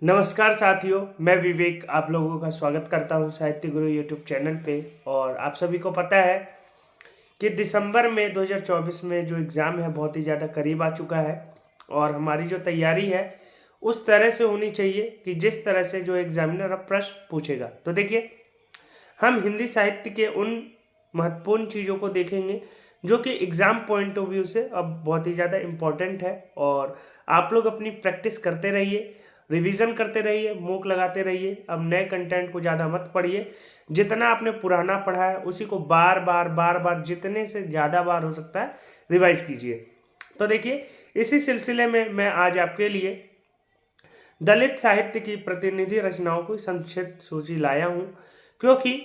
नमस्कार साथियों, मैं विवेक आप लोगों का स्वागत करता हूं साहित्य गुरु यूट्यूब चैनल पे। और आप सभी को पता है कि दिसंबर में 2024 में जो एग्ज़ाम है बहुत ही ज़्यादा करीब आ चुका है और हमारी जो तैयारी है उस तरह से होनी चाहिए कि जिस तरह से जो एग्जामिनर अब प्रश्न पूछेगा। तो देखिए, हम हिंदी साहित्य के उन महत्वपूर्ण चीज़ों को देखेंगे जो कि एग्ज़ाम पॉइंट ऑफ व्यू से अब बहुत ही ज़्यादा इम्पोर्टेंट है। और आप लोग अपनी प्रैक्टिस करते रहिए, रिवीजन करते रहिए, मूक लगाते रहिए। अब नए कंटेंट को ज़्यादा मत पढ़िए, जितना आपने पुराना पढ़ा है उसी को बार बार जितने से ज़्यादा बार हो सकता है रिवाइज कीजिए। तो देखिए, इसी सिलसिले में मैं आज आपके लिए दलित साहित्य की प्रतिनिधि रचनाओं की संक्षिप्त सूची लाया हूँ, क्योंकि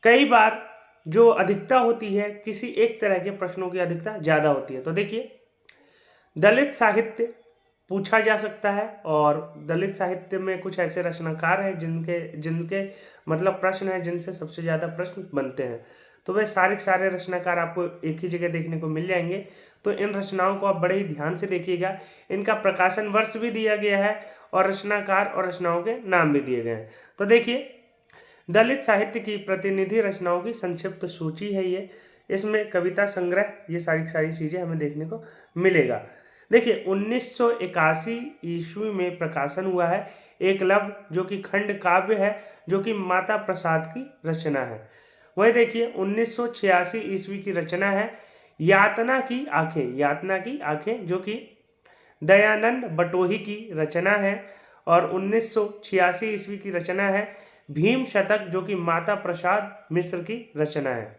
कई बार जो अधिकता होती है किसी एक तरह के प्रश्नों की अधिकता ज़्यादा होती है। तो देखिए, दलित साहित्य पूछा जा सकता है और दलित साहित्य में कुछ ऐसे रचनाकार हैं जिनके जिनके मतलब प्रश्न हैं जिनसे सबसे ज़्यादा प्रश्न बनते हैं। तो वे सारे रचनाकार आपको एक ही जगह देखने को मिल जाएंगे। तो इन रचनाओं को आप बड़े ही ध्यान से देखिएगा। इनका प्रकाशन वर्ष भी दिया गया है और रचनाकार और रचनाओं के नाम भी दिए गए हैं। तो देखिए, दलित साहित्य की प्रतिनिधि रचनाओं की संक्षिप्त सूची है ये। इसमें कविता संग्रह, ये सारी चीज़ें हमें देखने को मिलेगा। देखिए, 1981 ईस्वी में प्रकाशन हुआ है एकलव्य, जो कि खंड काव्य है, जो कि माता प्रसाद की रचना है। वही देखिए, 1986 ईस्वी की रचना है यातना की आंखें, यातना की आंखें, जो कि दयानंद बटोही की रचना है। और 1986 ईस्वी की रचना है भीम शतक, जो कि माता प्रसाद मिश्र की रचना है।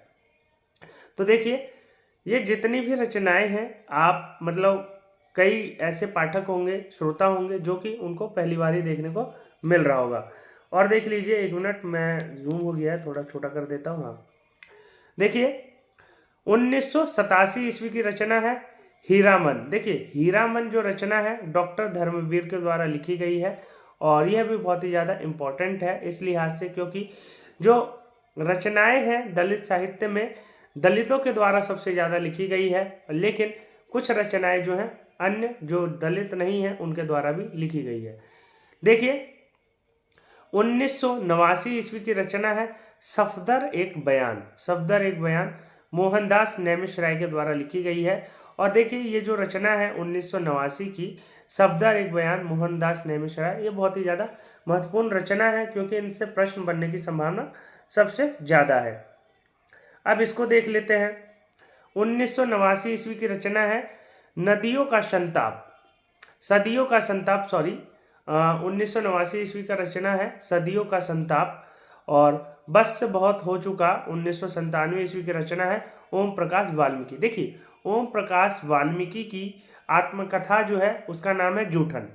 तो देखिए, ये जितनी भी रचनाएं हैं, आप मतलब कई ऐसे पाठक होंगे, श्रोता होंगे जो कि उनको पहली बार ही देखने को मिल रहा होगा। और देख लीजिए, एक मिनट, मैं जूम हो गया है, थोड़ा छोटा कर देता हूँ। हाँ, देखिए, 1987 ईस्वी की रचना है हीरामन। देखिए, हीरामन जो रचना है डॉक्टर धर्मवीर के द्वारा लिखी गई है और यह भी बहुत ही ज़्यादा इम्पोर्टेंट है इस लिहाज से, क्योंकि जो रचनाएं हैं दलित साहित्य में दलितों के द्वारा सबसे ज़्यादा लिखी गई है, लेकिन कुछ रचनाएं जो हैं अन्य जो दलित नहीं हैं उनके द्वारा भी लिखी गई है। देखिए, 1989 ईस्वी की रचना है सफदर एक बयान। सफदर एक बयान मोहनदास नैमिष राय के द्वारा लिखी गई है। और देखिए, ये जो रचना है 1989 की सफदर एक बयान मोहनदास नैमिष राय, ये बहुत ही ज़्यादा महत्वपूर्ण रचना है क्योंकि इनसे प्रश्न बनने की संभावना सबसे ज़्यादा है। अब इसको देख लेते हैं। 1989 ईस्वी की रचना है नदियों का संताप, सदियों का संताप, सॉरी, 1989 ईस्वी का रचना है सदियों का संताप। और बस से बहुत हो चुका 1997 ईस्वी की रचना है ओम प्रकाश वाल्मीकि। देखिए, ओम प्रकाश वाल्मीकि की आत्मकथा जो है उसका नाम है जूठन।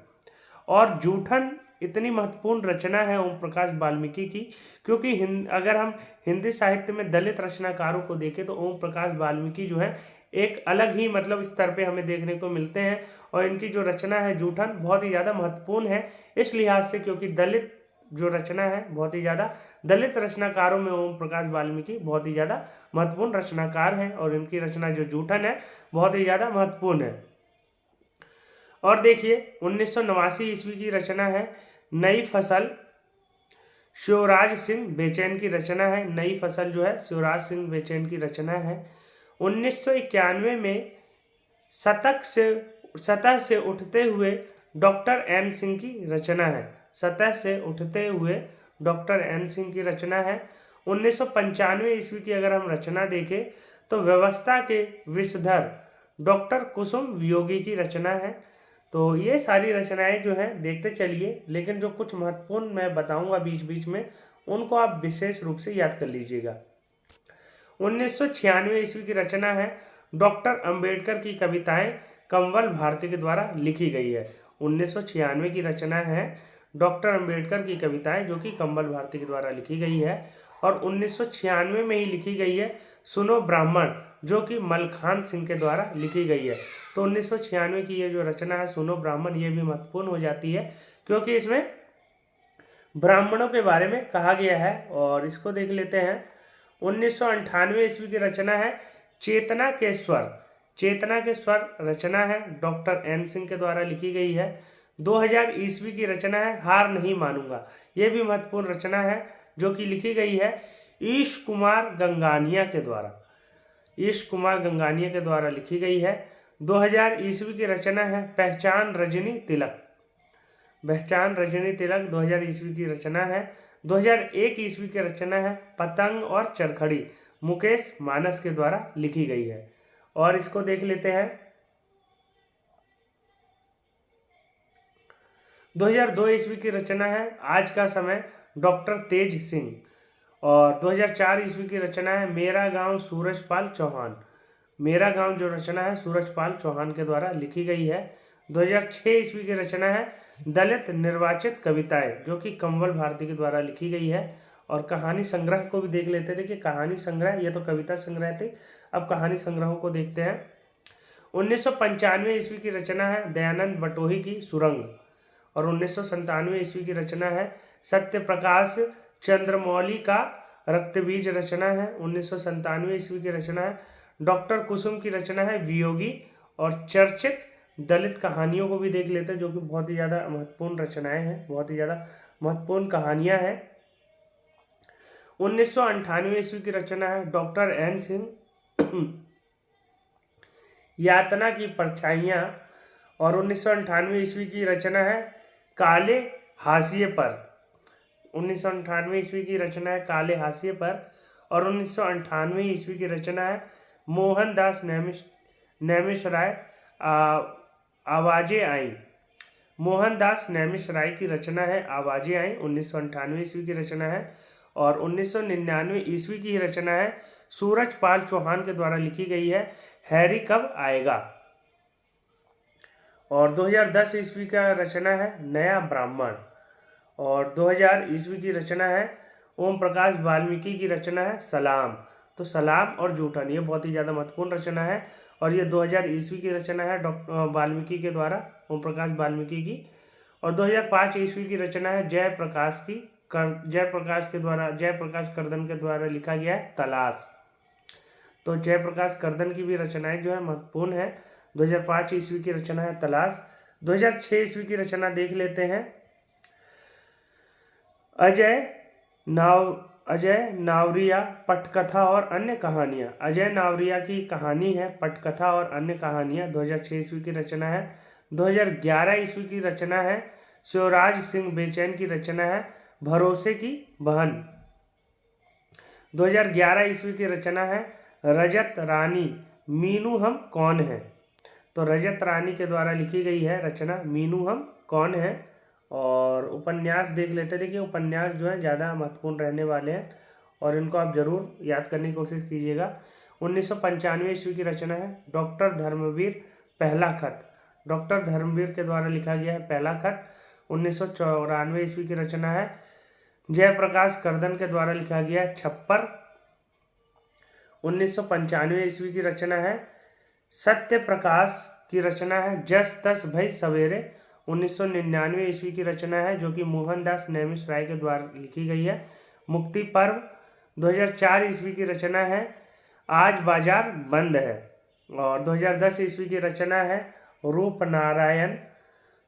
और जूठन इतनी महत्वपूर्ण रचना है ओम प्रकाश वाल्मीकि की, क्योंकि अगर हम हिंदी साहित्य में दलित रचनाकारों को देखें तो ओम प्रकाश वाल्मीकि जो है एक अलग ही मतलब स्तर पे हमें देखने को मिलते हैं। और इनकी जो रचना है जूठन बहुत ही ज़्यादा महत्वपूर्ण है इस लिहाज से, क्योंकि दलित जो रचना है बहुत ही ज़्यादा, दलित रचनाकारों में ओम प्रकाश वाल्मीकि बहुत ही ज़्यादा महत्वपूर्ण रचनाकार हैं और इनकी रचना जो जूठन है बहुत ही ज़्यादा महत्वपूर्ण है। और देखिए, 1989 ईस्वी की रचना है नई फसल, शिवराज सिंह बेचैन की रचना है। नई फसल जो है शिवराज सिंह बेचैन की रचना है। 1991 में सतह से उठते हुए डॉक्टर एन सिंह की रचना है। सतह से उठते हुए डॉक्टर एन सिंह की रचना है। 1995 ईस्वी की अगर हम रचना देखें तो व्यवस्था के विषधर डॉक्टर कुसुम वियोगी की रचना है। तो ये सारी रचनाएं जो हैं देखते चलिए, लेकिन जो कुछ महत्वपूर्ण मैं बताऊंगा बीच बीच में उनको आप विशेष रूप से याद कर लीजिएगा। 1996 ईस्वी की रचना है डॉक्टर अंबेडकर की कविताएं कंवल भारती के द्वारा लिखी गई है। 1996 की रचना है डॉक्टर अंबेडकर की कविताएं, जो कि कंवल भारती के द्वारा लिखी गई है। और 1996 में ही लिखी गई है सुनो ब्राह्मण, जो कि मलखान सिंह के द्वारा लिखी गई है। तो 1996 की ये जो रचना है सुनो ब्राह्मण, ये भी महत्वपूर्ण हो जाती है क्योंकि इसमें ब्राह्मणों के बारे में कहा गया है। और इसको देख लेते हैं। 1998 ईस्वी की रचना है चेतना के स्वर। चेतना के स्वर रचना है डॉक्टर एन सिंह के द्वारा लिखी गई है। 2000 ईस्वी की रचना है हार नहीं मानूंगा। ये भी महत्वपूर्ण रचना है जो कि लिखी गई है ईश कुमार गंगानिया के द्वारा। ईश कुमार गंगानिया के द्वारा लिखी गई है। 2000 ईस्वी की रचना है पहचान रजनी तिलक। पहचान रजनी तिलक 2000 ईस्वी की रचना है। 2001 ईस्वी की रचना है पतंग और चरखड़ी, मुकेश मानस के द्वारा लिखी गई है। और इसको देख लेते हैं। 2002 ईस्वी की रचना है आज का समय, डॉक्टर तेज सिंह। और 2004 ईस्वी की रचना है मेरा गांव, सूरजपाल चौहान। मेरा गांव जो रचना है सूरजपाल चौहान के द्वारा लिखी गई है। 2006 ईस्वी की रचना है दलित निर्वाचित कविताएं, जो कि कंवल भारती के द्वारा लिखी गई है। और कहानी संग्रह को भी देख लेते थे कि कहानी संग्रह, ये तो कविता संग्रह थे, अब कहानी संग्रहों को देखते हैं। 1995 ईस्वी की रचना है दयानंद बटोही की सुरंग। और 1997 ईस्वी की रचना है सत्य प्रकाश चंद्रमौली का रक्तबीज रचना है। 1997 ईस्वी की रचना है डॉक्टर कुसुम की रचना है वियोगी। और चर्चित दलित कहानियों को भी देख लेते हैं, जो कि बहुत ही ज़्यादा महत्वपूर्ण रचनाएं हैं, बहुत ही ज़्यादा महत्वपूर्ण कहानियां हैं। 1998 ईस्वी की रचना है डॉक्टर एन सिंह यातना की परछाइयाँ। और 1998 ईस्वी की रचना है काले हाशिए पर। 1998 ईस्वी की रचना है काले हाशिए पर। और 1998 ईस्वी की रचना है मोहनदास नैमिषराय आवाजें आई। मोहनदास नैमिषराय की रचना है आवाजें आई, 1998 ईस्वी की रचना है। और 1999 ईस्वी की रचना है सूरजपाल चौहान के द्वारा लिखी गई है हैरी कब आएगा। और 2010 ईस्वी का रचना है नया ब्राह्मण। और 2000 ईस्वी की रचना है ओम प्रकाश वाल्मीकि की रचना है सलाम। तो सलाम और जूठन ये बहुत ही ज़्यादा महत्वपूर्ण रचना है। और ये 2000 ईस्वी की रचना है डॉक्टर वाल्मीकि के द्वारा, ओम प्रकाश वाल्मीकि की। और 2005 ईस्वी की रचना है जयप्रकाश कर्दन के द्वारा लिखा गया है तलाश। तो जयप्रकाश कर्दन की भी रचनाएं जो है महत्वपूर्ण है। 2005 ईस्वी की रचना है तलाश। 2006 ईस्वी की रचना देख लेते हैं अजय नावरिया पटकथा और अन्य कहानियाँ। अजय नावरिया की कहानी है पटकथा और अन्य कहानियाँ, 2006 ईस्वी की रचना है। 2011 ईस्वी की रचना है शिवराज सिंह बेचैन की रचना है भरोसे की बहन। 2011 ईस्वी की रचना है रजत रानी मीनू हम कौन है। तो रजत रानी के द्वारा लिखी गई है रचना मीनू हम कौन है। और उपन्यास देख लेते थे कि उपन्यास जो है ज़्यादा महत्वपूर्ण रहने वाले हैं और इनको आप जरूर याद करने की कोशिश कीजिएगा। 1995 ईस्वी की रचना है डॉक्टर धर्मवीर पहला खत। डॉक्टर धर्मवीर के द्वारा लिखा गया है पहला खत। 1994 ईस्वी की रचना है जयप्रकाश कर्दन के द्वारा लिखा गया है छप्पर। 1995 ईस्वी की रचना है सत्य प्रकाश की रचना है जस तस भई सवेरे। 1999 ईस्वी की रचना है जो कि मोहनदास नैमिषराय के द्वारा लिखी गई है मुक्ति पर्व। 2004 ईस्वी की रचना है आज बाजार बंद है। और 2010 ईस्वी की रचना है रूपनारायण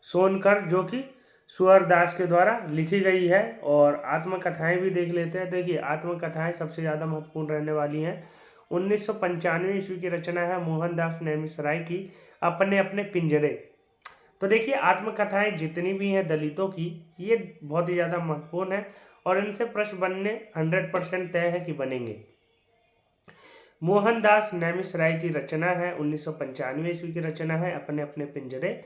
सोनकर, जो कि सूरदास के द्वारा लिखी गई है। और आत्मकथाएं भी देख लेते हैं। देखिए आत्मकथाएं सबसे ज़्यादा महत्वपूर्ण रहने वाली हैं। 1995 ईस्वी की रचना है मोहनदास नैमिषराय की अपने अपने पिंजरे। तो देखिए आत्मकथाएं जितनी भी हैं दलितों की, ये बहुत ही ज़्यादा महत्वपूर्ण है और इनसे प्रश्न बनने 100% तय है कि बनेंगे। मोहनदास नैमिषराय की रचना है 1995 ईस्वी की रचना है अपने अपने पिंजरे।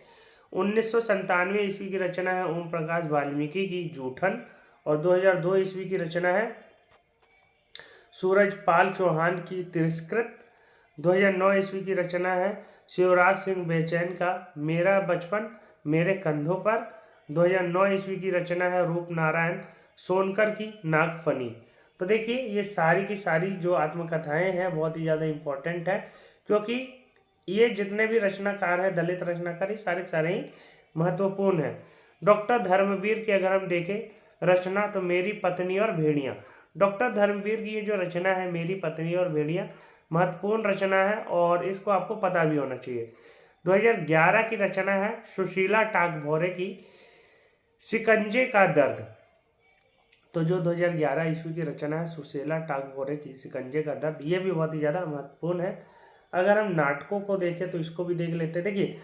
1997 ईस्वी की रचना है ओम प्रकाश वाल्मीकि की जूठन। और 2002 ईस्वी की रचना है सूरजपाल चौहान की तिरस्कृत। 2009 ईस्वी की रचना है शिवराज सिंह बेचैन का मेरा बचपन मेरे कंधों पर। 2009 ईस्वी की रचना है रूपनारायण सोनकर की नागफनी। तो देखिए ये सारी की सारी जो आत्मकथाएं हैं बहुत ही ज़्यादा इम्पोर्टेंट है, क्योंकि ये जितने भी रचनाकार हैं दलित रचनाकार, ये सारे सारे ही महत्वपूर्ण हैं। डॉक्टर धर्मवीर की अगर हम देखें रचना तो मेरी पत्नी और भेड़िया। डॉक्टर धर्मवीर की ये जो रचना है मेरी पत्नी और भेड़िया महत्वपूर्ण रचना है और इसको आपको पता भी होना चाहिए। 2011 की रचना है सुशीला टागभोरे की शिकंजे का दर्द। तो जो 2011 ईस्वी की रचना है सुशीला टागभोरे की शिकंजे का दर्द, ये भी बहुत ही ज़्यादा महत्वपूर्ण है। अगर हम नाटकों को देखें तो इसको भी देख लेते हैं। देखिए,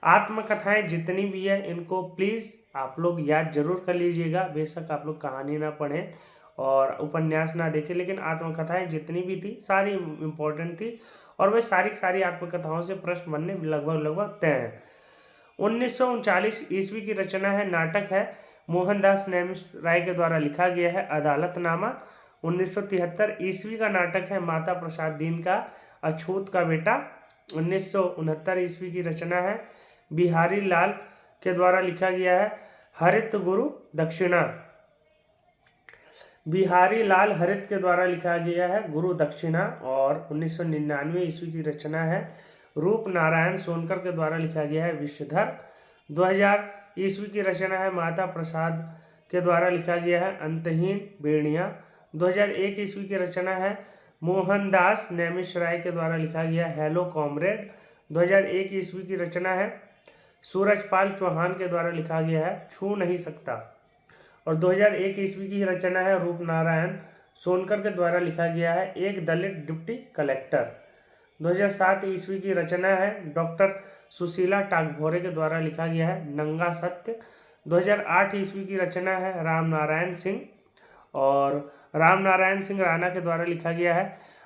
आत्मकथाएं जितनी भी है इनको प्लीज़ आप लोग याद जरूर कर लीजिएगा। बेशक आप लोग कहानी ना पढ़ें और उपन्यास ना देखें, लेकिन आत्मकथाएं जितनी भी थी सारी इम्पोर्टेंट थी और वह सारी आत्मकथाओं से प्रश्न बनने लगभग तय हैं। 1939 ईस्वी की रचना है, नाटक है, मोहनदास नेमिष राय के द्वारा लिखा गया है अदालतनामा। 1973 ईस्वी का नाटक है, माता प्रसाद दीन का अछूत का बेटा। 1969 ईस्वी की रचना है, बिहारी लाल के द्वारा लिखा गया है हरित गुरु दक्षिणा। बिहारी लाल हरित के द्वारा लिखा गया है गुरु दक्षिणा। और 1999 ईस्वी की रचना है, रूप नारायण सोनकर के द्वारा लिखा गया है विषधर। 2000 ईस्वी की रचना है, माता प्रसाद के द्वारा लिखा गया है अंतहीन बेड़िया। 2001 ईस्वी की रचना है, मोहनदास नेमिष राय के द्वारा लिखा गया हेलो कॉमरेड। 2001 ईस्वी की रचना है, सूरजपाल चौहान के द्वारा लिखा गया है छू नहीं सकता। और 2001 ईस्वी की रचना है, रूप नारायण सोनकर के द्वारा लिखा गया है एक दलित डिप्टी कलेक्टर। 2007 ईस्वी की रचना है, डॉक्टर सुशीला टागभोरे के द्वारा लिखा गया है नंगा सत्य। 2008 ईस्वी की रचना है, राम नारायण सिंह और राम नारायण सिंह राणा के द्वारा लिखा गया है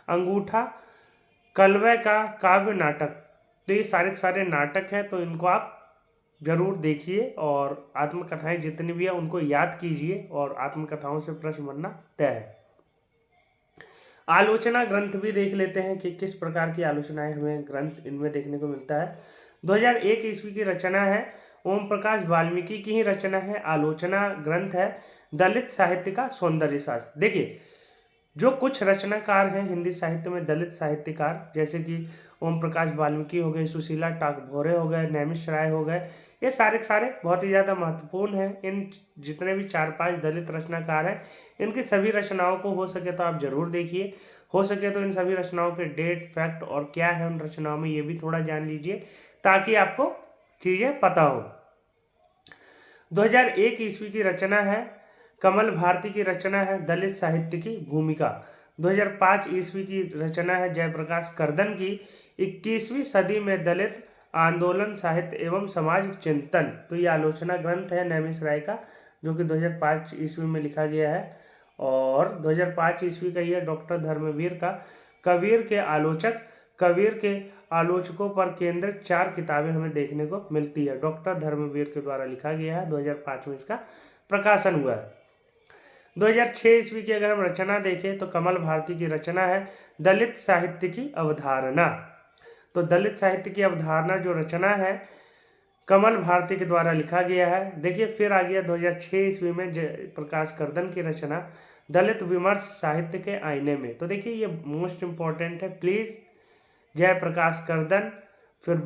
अंगूठा कलवे का काव्य नाटक। तो ये सारे नाटक हैं, तो इनको आप जरूर देखिए और आत्मकथाएं जितनी भी है उनको याद कीजिए और आत्मकथाओं से प्रश्न बनना तय है। आलोचना ग्रंथ भी देख लेते हैं कि किस प्रकार की आलोचनाएं हमें ग्रंथ इनमें देखने को मिलता है। 2001 ईस्वी की रचना है, ओम प्रकाश वाल्मीकि की ही रचना है, आलोचना ग्रंथ है दलित साहित्य का सौंदर्य शास्त्र। देखिए, जो कुछ रचनाकार हैं हिंदी साहित्य में दलित साहित्यकार, जैसे कि ओम प्रकाश वाल्मीकि हो गए, सुशीला टागभोरे हो गए, नेमिष राय हो गए, ये सारे बहुत ही ज़्यादा महत्वपूर्ण हैं। इन जितने भी 4-5 दलित रचनाकार हैं, इनकी सभी रचनाओं को हो सके तो आप जरूर देखिए। हो सके तो इन सभी रचनाओं के डेट, फैक्ट और क्या है उन रचनाओं में ये भी थोड़ा जान लीजिए ताकि आपको चीज़ें पता हो। 2001 ईस्वी की रचना है, कमल भारती की रचना है दलित साहित्य की भूमिका। 2005 ईस्वी की रचना है, जयप्रकाश कर्दन की 21वीं सदी में दलित आंदोलन साहित्य एवं समाज चिंतन। तो ये आलोचना ग्रंथ है नेमिष राय का, जो कि 2005 ईस्वी में लिखा गया है। और 2005 ईस्वी का यह डॉक्टर धर्मवीर का कबीर के आलोचक, कबीर के आलोचकों पर केंद्रित 4 किताबें हमें देखने को मिलती है, डॉक्टर धर्मवीर के द्वारा लिखा गया है। 2005 में इसका प्रकाशन हुआ है। 2006 ईस्वी की अगर हम रचना देखें तो कमल भारती की रचना है दलित साहित्य की अवधारणा। तो दलित साहित्य की अवधारणा जो रचना है कमल भारती के द्वारा लिखा गया है। देखिए, फिर आ गया 2006 ईस्वी में जयप्रकाश कर्दन की रचना दलित विमर्श साहित्य के आईने में। तो देखिए, ये मोस्ट इम्पॉर्टेंट है, प्लीज़। जयप्रकाश कर्दन, फिर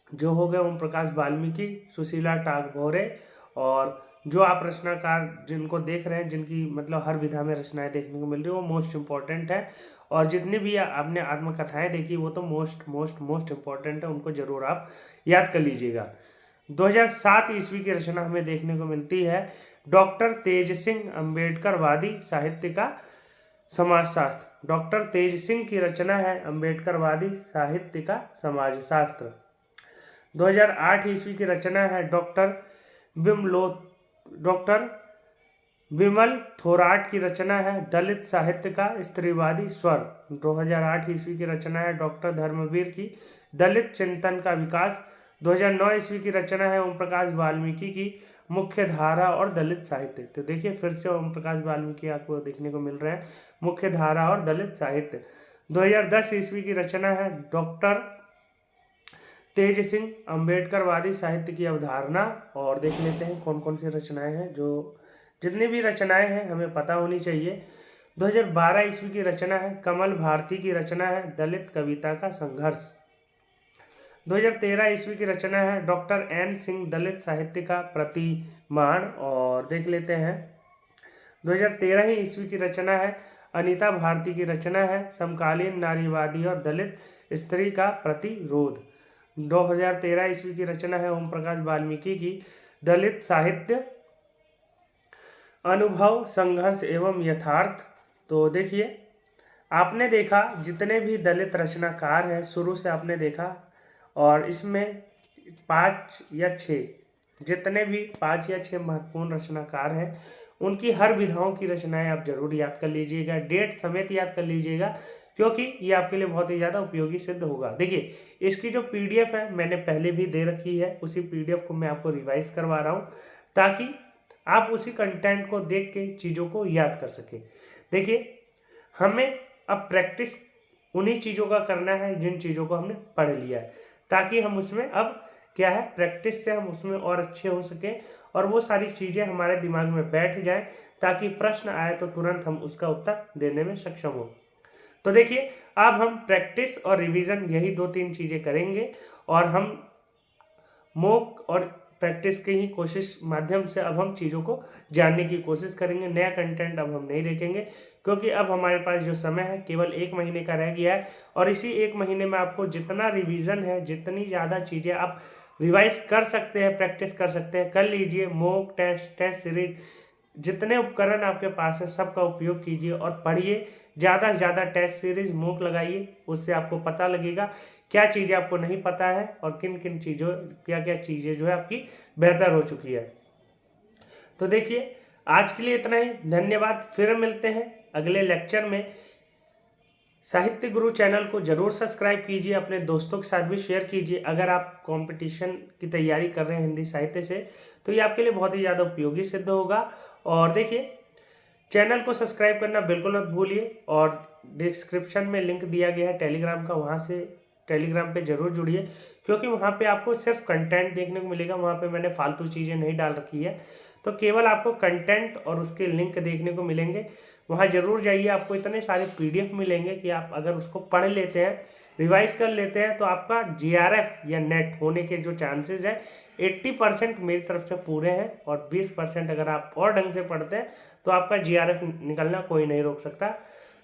जो हो गए ओम प्रकाश वाल्मीकि, सुशीला टागभोरे, और जो आप रचनाकार जिनको देख रहे हैं, जिनकी मतलब हर विधा में रचनाएं देखने को मिल रही है, वो मोस्ट इम्पॉर्टेंट है। और जितनी भी आपने आत्मकथाएं देखी वो तो मोस्ट इम्पॉर्टेंट है, उनको जरूर आप याद कर लीजिएगा। 2007 ईस्वी की रचना हमें देखने को मिलती है, डॉक्टर तेज सिंह अम्बेडकरवादी साहित्य का समाजशास्त्र। डॉक्टर तेज सिंह की रचना है अम्बेडकरवादी साहित्य का समाजशास्त्र। 2008 ईस्वी की रचना है, डॉक्टर विमल थोराट की रचना है दलित साहित्य का स्त्रीवादी स्वर। 2008 ईस्वी की रचना है, डॉक्टर धर्मवीर की दलित चिंतन का विकास। 2009 ईस्वी की रचना है, ओम प्रकाश वाल्मीकि की मुख्य धारा और दलित साहित्य। तो देखिए, फिर से ओम प्रकाश वाल्मीकि आपको देखने को मिल रहे हैं, मुख्य धारा और दलित साहित्य। 2010 ईस्वी की रचना है, डॉक्टर तेज सिंह अम्बेडकरवादी साहित्य की अवधारणा। और देख लेते हैं कौन कौन सी रचनाएं हैं, जो जितनी भी रचनाएं हैं हमें पता होनी चाहिए। 2012 ईस्वी की रचना है, कमल भारती की रचना है दलित कविता का संघर्ष। 2013 ईस्वी की रचना है, डॉक्टर एन सिंह दलित साहित्य का प्रतिमान। और देख लेते हैं 2013 ही ईस्वी की रचना है, अनीता भारती की रचना है समकालीन नारीवादी और दलित स्त्री का प्रतिरोध। 2013 ईस्वी की रचना है ओम प्रकाश वाल्मीकि की दलित साहित्य अनुभव संघर्ष एवं यथार्थ। तो देखिए, आपने देखा जितने भी दलित रचनाकार हैं शुरू से आपने देखा, और इसमें 5 या 6 महत्वपूर्ण रचनाकार हैं, उनकी हर विधाओं की रचनाएं आप जरूर याद कर लीजिएगा, डेट समेत याद कर लीजिएगा, क्योंकि ये आपके लिए बहुत ही ज़्यादा उपयोगी सिद्ध होगा। देखिए, इसकी जो पीडीएफ है मैंने पहले भी दे रखी है, उसी पीडीएफ को मैं आपको रिवाइज करवा रहा हूँ ताकि आप उसी कंटेंट को देख के चीज़ों को याद कर सके। देखिए, हमें अब प्रैक्टिस उन्हीं चीज़ों का करना है जिन चीज़ों को हमने पढ़ लिया है, ताकि हम उसमें अब क्या है, प्रैक्टिस से हम उसमें और अच्छे हो सकें और वो सारी चीज़ें हमारे दिमाग में बैठ जाएं, ताकि प्रश्न आए तो तुरंत हम उसका उत्तर देने में सक्षम हो। तो देखिए, अब हम प्रैक्टिस और रिवीजन यही 2-3 चीज़ें करेंगे, और हम मॉक और प्रैक्टिस की ही कोशिश माध्यम से अब हम चीज़ों को जानने की कोशिश करेंगे। नया कंटेंट अब हम नहीं देखेंगे, क्योंकि अब हमारे पास जो समय है केवल 1 महीने का रह गया है, और इसी 1 महीने में आपको जितना रिवीजन है, जितनी ज़्यादा चीज़ें आप रिवाइज कर सकते हैं, प्रैक्टिस कर सकते हैं, कर लीजिए। मॉक टेस्ट सीरीज, जितने उपकरण आपके पास है सबका उपयोग कीजिए और पढ़िए। ज़्यादा से ज़्यादा टेस्ट सीरीज मॉक लगाइए, उससे आपको पता लगेगा क्या चीज़ें आपको नहीं पता है और किन किन चीज़ों क्या क्या चीज़ें जो है आपकी बेहतर हो चुकी है। तो देखिए, आज के लिए इतना ही, धन्यवाद। फिर मिलते हैं अगले लेक्चर में। साहित्य गुरु चैनल को जरूर सब्सक्राइब कीजिए, अपने दोस्तों के साथ भी शेयर कीजिए। अगर आप कंपटीशन की तैयारी कर रहे हैं हिंदी साहित्य से, तो ये आपके लिए बहुत ही ज़्यादा उपयोगी सिद्ध होगा। और देखिए, चैनल को सब्सक्राइब करना बिल्कुल मत भूलिए, और डिस्क्रिप्शन में लिंक दिया गया है टेलीग्राम का, वहाँ से टेलीग्राम पे जरूर जुड़िए, क्योंकि वहाँ पे आपको सिर्फ कंटेंट देखने को मिलेगा। वहाँ पे मैंने फालतू चीज़ें नहीं डाल रखी है, तो केवल आपको कंटेंट और उसके लिंक देखने को मिलेंगे। वहाँ जरूर जाइए, आपको इतने सारे पीडीएफ मिलेंगे कि आप अगर उसको पढ़ लेते हैं, रिवाइज कर लेते हैं, तो आपका जीआरएफ या नेट होने के जो चांसेस है 80% मेरी तरफ से पूरे हैं, और 20% अगर आप और ढंग से पढ़ते हैं तो आपका जीआरएफ निकलना कोई नहीं रोक सकता।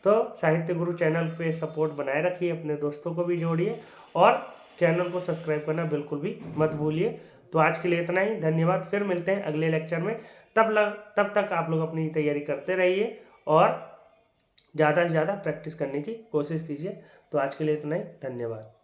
तो साहित्य गुरु चैनल पे सपोर्ट बनाए रखिए, अपने दोस्तों को भी जोड़िए, और चैनल को सब्सक्राइब करना बिल्कुल भी मत भूलिए। तो आज के लिए इतना ही, धन्यवाद। फिर मिलते हैं अगले लेक्चर में। तब तक आप लोग अपनी तैयारी करते रहिए और ज़्यादा से ज़्यादा प्रैक्टिस करने की कोशिश कीजिए। तो आज के लिए इतना ही, धन्यवाद।